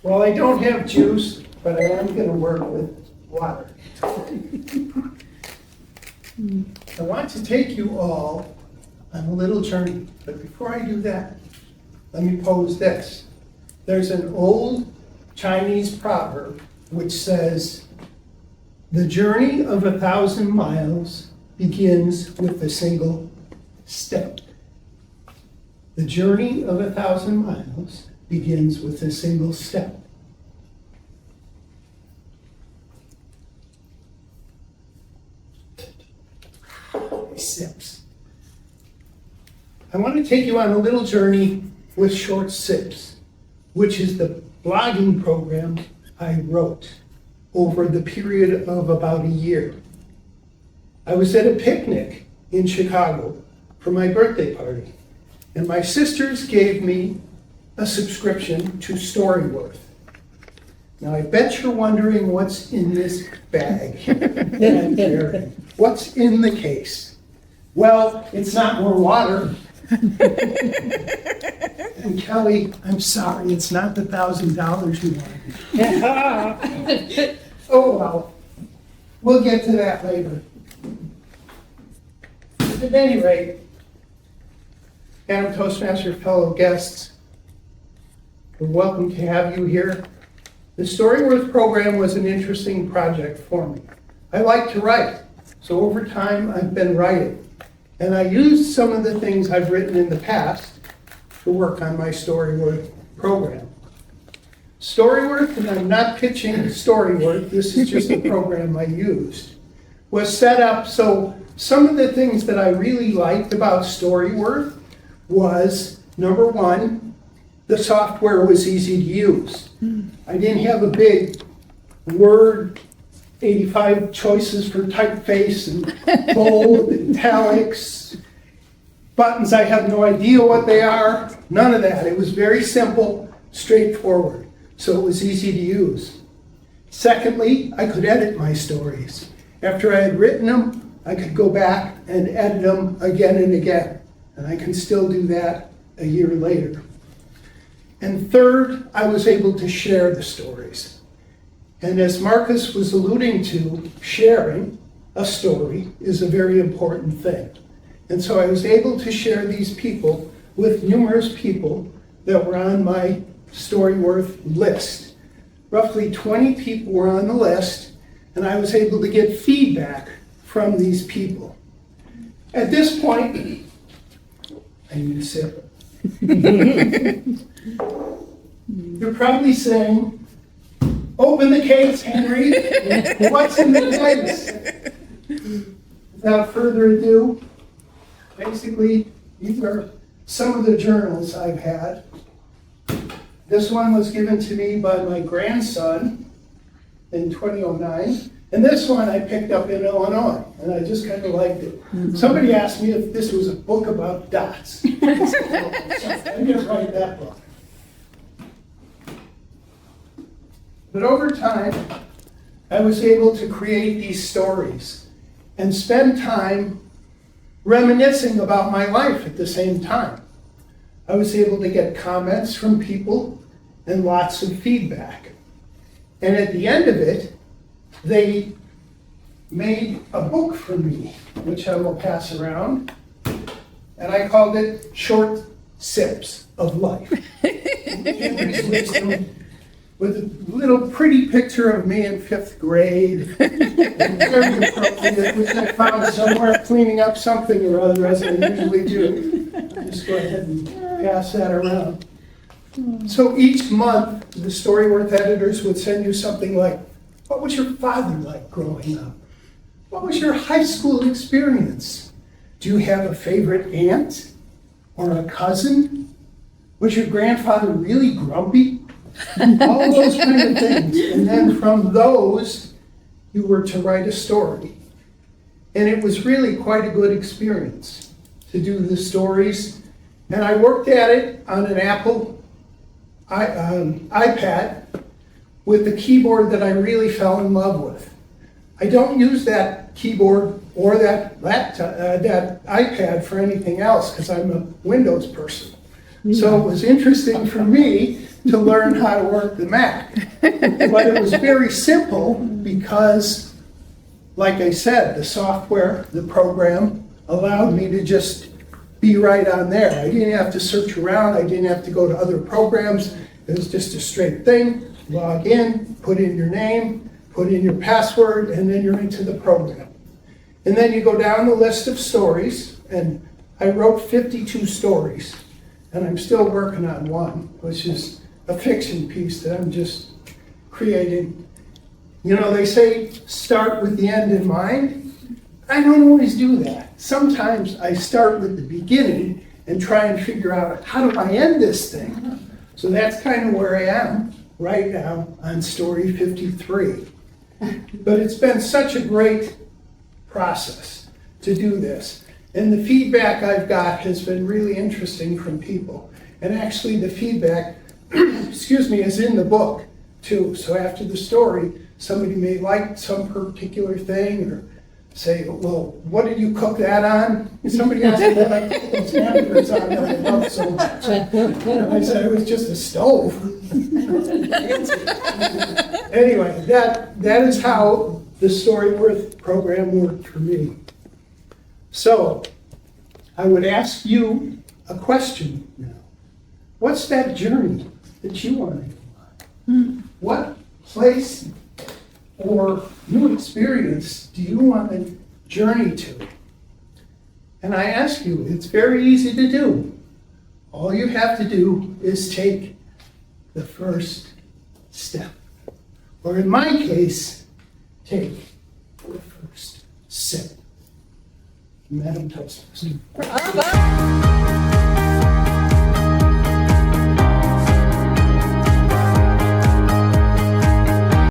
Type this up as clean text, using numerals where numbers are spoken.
Well, I don't have juice, but I am going to work with water. I want to take you all on a little journey, but before I do that, let me pose this. There's an old Chinese proverb which says, "The journey of 1,000 miles begins with a single step." The journey of 1,000 miles begins with a single step. Sips. I want to take you on a little journey with Short Sips, which is the blogging program I wrote over the period of about a year. I was at a picnic in Chicago for my birthday party, and my sisters gave me a subscription to Storyworth. Now, I bet you're wondering what's in this bag that I'm carrying. What's in the case? Well, it's not more water. And Kelly, I'm sorry, it's not the $1,000 you wanted. Oh, well, we'll get to that later. At any rate, Madam Toastmaster, fellow guests, we're welcome to have you here. The Storyworth program was an interesting project for me. I like to write, so over time I've been writing. And I used some of the things I've written in the past to work on my Storyworth program. Storyworth, and I'm not pitching Storyworth, this is just a program I used, was set up so some of the things that I really liked about Storyworth was, number one, the software was easy to use. I didn't have a big Word 85 choices for typeface and bold, italics, buttons I have no idea what they are, none of that. It was very simple, straightforward, so it was easy to use. Secondly, I could edit my stories. After I had written them, I could go back and edit them again and again, and I can still do that a year later. And third, I was able to share the stories. And as Marcus was alluding to, sharing a story is a very important thing. And so I was able to share these people with numerous people that were on my Storyworth list. Roughly 20 people were on the list, and I was able to get feedback from these people. At this point, I need a sip. You're probably saying, "Open the case, Henry. What's in the case?" Without further ado, basically, these are some of the journals I've had. This one was given to me by my grandson in 2009. And this one I picked up in Illinois, and I just kind of liked it. Somebody asked me if this was a book about dots. I didn't write that book. But over time, I was able to create these stories and spend time reminiscing about my life at the same time. I was able to get comments from people and lots of feedback. And at the end of it, they made a book for me, which I will pass around. And I called it Short Sips of Life. With a little pretty picture of me in 5th grade, very appropriate, which I found somewhere cleaning up something or other, as I usually do. I'll just go ahead and pass that around. So each month, the Storyworth editors would send you something like, what was your father like growing up? What was your high school experience? Do you have a favorite aunt or a cousin? Was your grandfather really grumpy? All those kind of things. And then from those, you were to write a story. And it was really quite a good experience to do the stories. And I worked at it on an Apple iPad with the keyboard that I really fell in love with. I don't use that keyboard or that laptop, that iPad for anything else because I'm a Windows person. So it was interesting for me to learn how to work the Mac. But it was very simple because, like I said, the software, the program allowed me to just be right on there. I didn't have to search around. I didn't have to go to other programs. It was just a straight thing. Log in, put in your name, put in your password, and then you're into the program. And then you go down the list of stories, and I wrote 52 stories, and I'm still working on one, which is a fiction piece that I'm just creating. You know, they say start with the end in mind. I don't always do that. Sometimes I start with the beginning and try and figure out how do I end this thing. So that's kind of where I am right now on story 53. But it's been such a great process to do this. And the feedback I've got has been really interesting from people. And actually the feedback, excuse me, is in the book too. So after the story, somebody may like some particular thing or say, well, what did you cook that on? And somebody else said, well, I cooked those hamburgers on that I love so much. And I said, it was just a stove. Anyway, that is how the Storyworth program worked for me. So, I would ask you a question now. What's that journey that you want to go on? What place or new experience do you want to journey to? And I ask you, it's very easy to do. All you have to do is take the first step. Or in my case, take the first sip. Madam Toastmaster.